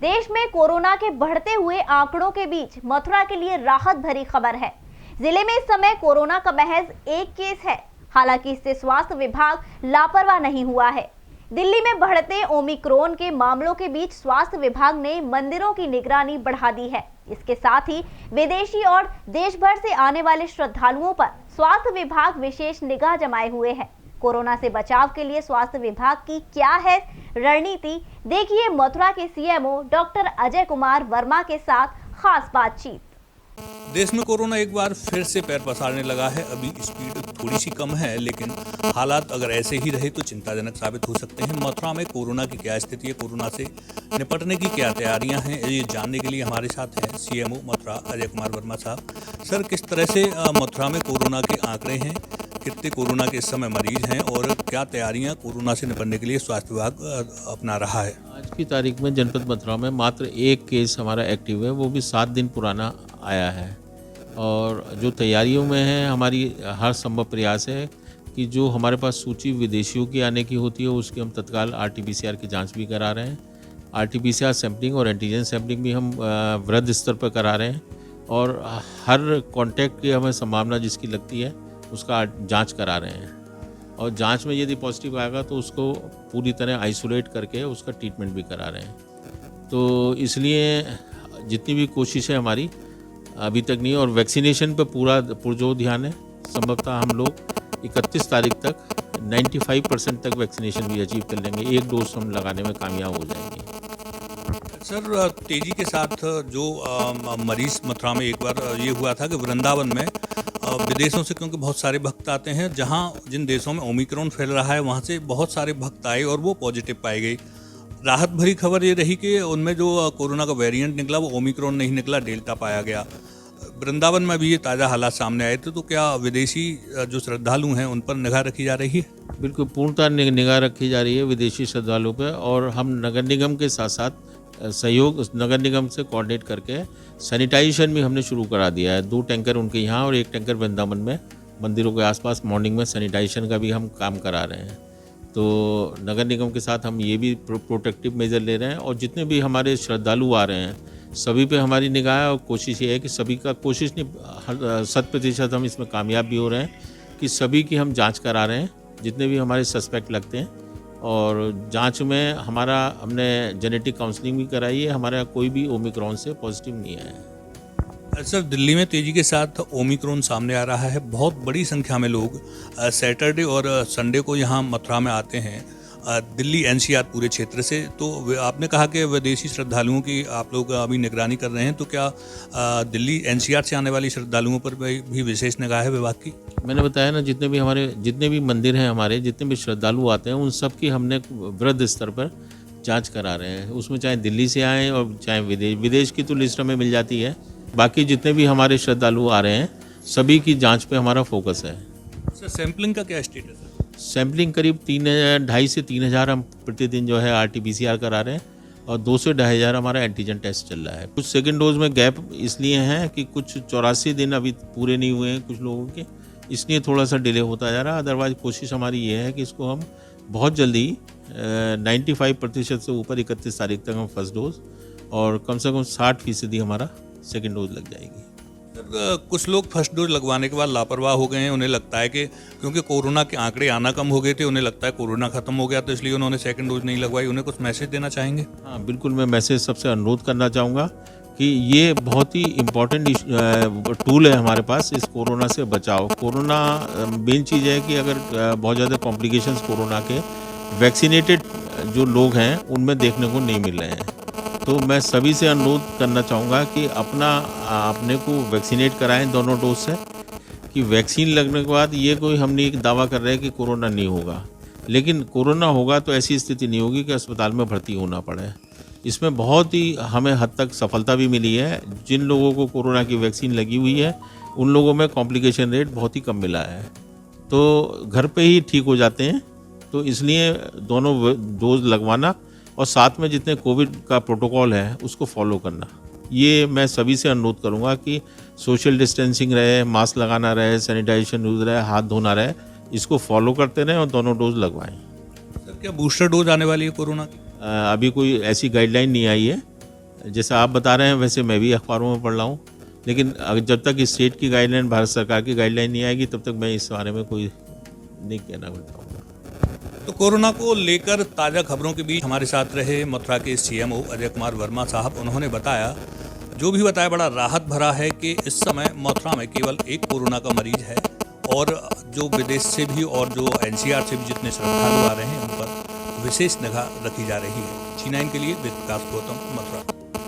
देश में कोरोना के बढ़ते हुए आंकड़ों के बीच मथुरा के लिए राहत भरी खबर है। जिले में इस समय कोरोना का महज एक केस है। हालांकि इससे स्वास्थ्य विभाग लापरवाह नहीं हुआ है। दिल्ली में बढ़ते ओमिक्रॉन के मामलों के बीच स्वास्थ्य विभाग ने मंदिरों की निगरानी बढ़ा दी है। इसके साथ ही विदेशी और देश भर से आने वाले श्रद्धालुओं पर स्वास्थ्य विभाग विशेष निगाह जमाए हुए है। कोरोना से बचाव के लिए स्वास्थ्य विभाग की क्या है रणनीति, देखिए मथुरा के सीएमओ डॉक्टर अजय कुमार वर्मा के साथ खास बातचीत। देश में कोरोना एक बार फिर से पैर पसारने लगा है। अभी स्पीड थोड़ी सी कम है, लेकिन हालात अगर ऐसे ही रहे तो चिंताजनक साबित हो सकते हैं। मथुरा में कोरोना की क्या स्थिति है, कोरोना से निपटने की क्या तैयारियां हैं, ये जानने के लिए हमारे साथ हैं सीएमओ मथुरा अजय कुमार वर्मा साहब। सर, किस तरह से मथुरा में कोरोना के आंकड़े हैं, कितने कोरोना के इस समय मरीज हैं और क्या तैयारियां कोरोना से निपटने के लिए स्वास्थ्य विभाग अपना रहा है? आज की तारीख में जनपद मथुरा में मात्र एक केस हमारा एक्टिव है, वो भी 7 दिन पुराना आया है। और जो तैयारियों में है, हमारी हर संभव प्रयास है कि जो हमारे पास सूची विदेशियों की आने की होती है उसकी हम तत्काल RT-PCR की जांच भी करा रहे हैं। RT-PCR सैंपलिंग और एंटीजन सैंपलिंग भी हम वृहद स्तर पर करा रहे हैं और हर कॉन्टैक्ट की हमें संभावना जिसकी लगती है उसका जांच करा रहे हैं। और जांच में यदि पॉजिटिव आएगा तो उसको पूरी तरह आइसोलेट करके उसका ट्रीटमेंट भी करा रहे हैं। तो इसलिए जितनी भी कोशिश है हमारी अभी तक नहीं, और वैक्सीनेशन पे पूरा पुरजोर ध्यान है। संभवतः हम लोग 31 तारीख तक 95% तक वैक्सीनेशन भी अचीव कर लेंगे। एक डोज हम लगाने में कामयाब हो जाएंगे। सर, तेजी के साथ जो मरीज मथुरा में एक बार ये हुआ था कि वृंदावन में विदेशों से, क्योंकि बहुत सारे भक्त आते हैं, जिन देशों में ओमिक्रॉन फैल रहा है वहाँ से बहुत सारे भक्त आए और वो पॉजिटिव पाए गए। राहत भरी खबर ये रही कि उनमें जो कोरोना का वेरिएंट निकला वो ओमिक्रॉन नहीं निकला, डेल्टा पाया गया। वृंदावन में भी ये ताज़ा हालात सामने आए थे, तो क्या विदेशी जो श्रद्धालु हैं उन पर निगाह रखी जा रही है? बिल्कुल पूर्णतः निगाह रखी जा रही है विदेशी श्रद्धालुओं पर। और हम नगर निगम के साथ साथ सहयोग नगर निगम से कोऑर्डिनेट करके सैनिटाइजेशन भी हमने शुरू करा दिया है। 2 टैंकर उनके यहाँ और 1 टैंकर वृंदावन में मंदिरों के आसपास मॉर्निंग में सैनिटाइजेशन का भी हम काम करा रहे हैं। तो नगर निगम के साथ हम ये भी प्रोटेक्टिव मेजर ले रहे हैं। और जितने भी हमारे श्रद्धालु आ रहे हैं सभी पे हमारी निगाह है और कोशिश ये है कि सभी का, कोशिश नहीं 100% हम इसमें कामयाब भी हो रहे हैं कि सभी की हम जाँच करा रहे हैं जितने भी हमारे सस्पेक्ट लगते हैं। और जांच में हमने जेनेटिक काउंसलिंग भी कराई है। हमारा कोई भी ओमिक्रॉन से पॉजिटिव नहीं आया है। सर, दिल्ली में तेजी के साथ ओमिक्रॉन सामने आ रहा है। बहुत बड़ी संख्या में लोग सैटरडे और संडे को यहाँ मथुरा में आते हैं, दिल्ली NCR पूरे क्षेत्र से। तो आपने कहा कि विदेशी श्रद्धालुओं की आप लोग अभी निगरानी कर रहे हैं, तो क्या दिल्ली NCR से आने वाली श्रद्धालुओं पर भी विशेष निगाह है विभाग की? मैंने बताया ना, जितने भी मंदिर हैं हमारे, जितने भी श्रद्धालु आते हैं उन सब की हमने वृहद स्तर पर जांच करा रहे हैं। उसमें चाहे दिल्ली से आएँ और चाहे विदेश की तो लिस्ट हमें मिल जाती है। बाकी जितने भी हमारे श्रद्धालु आ रहे हैं सभी की जांच पे हमारा फोकस है। सर, सैंपलिंग का क्या स्टेटस है? सैंपलिंग करीब 2,500 से 3,000 हम प्रतिदिन जो है RT-PCR करा रहे हैं और 2 से 2,500 हमारा एंटीजन टेस्ट चल रहा है। कुछ सेकेंड डोज में गैप इसलिए हैं कि कुछ 84 दिन अभी पूरे नहीं हुए हैं कुछ लोगों के, इसलिए थोड़ा सा डिले होता जा रहा है। अदरवाइज कोशिश हमारी ये है कि इसको हम बहुत जल्दी 95% से ऊपर 31 तारीख तक हम फर्स्ट डोज और कम से कम 60% हमारा सेकेंड डोज लग जाएगी। कुछ लोग फर्स्ट डोज लगवाने के बाद लापरवाह हो गए हैं। उन्हें लगता है कि क्योंकि कोरोना के आंकड़े आना कम हो गए थे, उन्हें लगता है कोरोना खत्म हो गया तो इसलिए उन्होंने सेकंड डोज नहीं लगवाई। उन्हें कुछ मैसेज देना चाहेंगे? हाँ बिल्कुल, मैं मैसेज सबसे अनुरोध करना चाहूँगा कि ये बहुत ही इम्पोर्टेंट टूल है हमारे पास इस कोरोना से बचाव। कोरोना मेन चीज़ है कि अगर बहुत ज़्यादा कॉम्प्लिकेशंस कोरोना के वैक्सीनेटेड जो लोग हैं उनमें देखने को नहीं मिल रहे हैं। तो मैं सभी से अनुरोध करना चाहूँगा कि अपने को वैक्सीनेट कराएं दोनों डोज से, कि वैक्सीन लगने के बाद ये कोई हम नहीं दावा कर रहे हैं कि कोरोना नहीं होगा, लेकिन कोरोना होगा तो ऐसी स्थिति नहीं होगी कि अस्पताल में भर्ती होना पड़े। इसमें बहुत ही हमें हद तक सफलता भी मिली है। जिन लोगों को कोरोना की वैक्सीन लगी हुई है उन लोगों में कॉम्प्लिकेशन रेट बहुत ही कम मिला है, तो घर पे ही ठीक हो जाते हैं। तो इसलिए दोनों डोज लगवाना और साथ में जितने कोविड का प्रोटोकॉल है उसको फॉलो करना, ये मैं सभी से अनुरोध करूँगा कि सोशल डिस्टेंसिंग रहे, मास्क लगाना रहे, सैनिटाइजेशन यूज रहे, हाथ धोना रहे, इसको फॉलो करते रहें और दोनों डोज लगवाएं। सर, क्या बूस्टर डोज आने वाली है कोरोना की? अभी कोई ऐसी गाइडलाइन नहीं आई है, जैसा आप बता रहे हैं वैसे मैं भी अखबारों में पढ़ रहा हूँ, लेकिन जब तक इस स्टेट की गाइडलाइन, भारत सरकार की गाइडलाइन नहीं आएगी तब तक मैं इस बारे में कोई नहीं कहना चाहूँगा। तो कोरोना को लेकर ताज़ा खबरों के बीच हमारे साथ रहे मथुरा के सीएमओ अजय कुमार वर्मा साहब। उन्होंने बताया, जो भी बताया बड़ा राहत भरा है कि इस समय मथुरा में केवल एक कोरोना का मरीज है और जो विदेश से भी और जो एनसीआर से भी जितने श्रद्धालु आ रहे हैं उन पर विशेष निगाह रखी जा रही है। C9 के लिए विकास गौतम, मथुरा।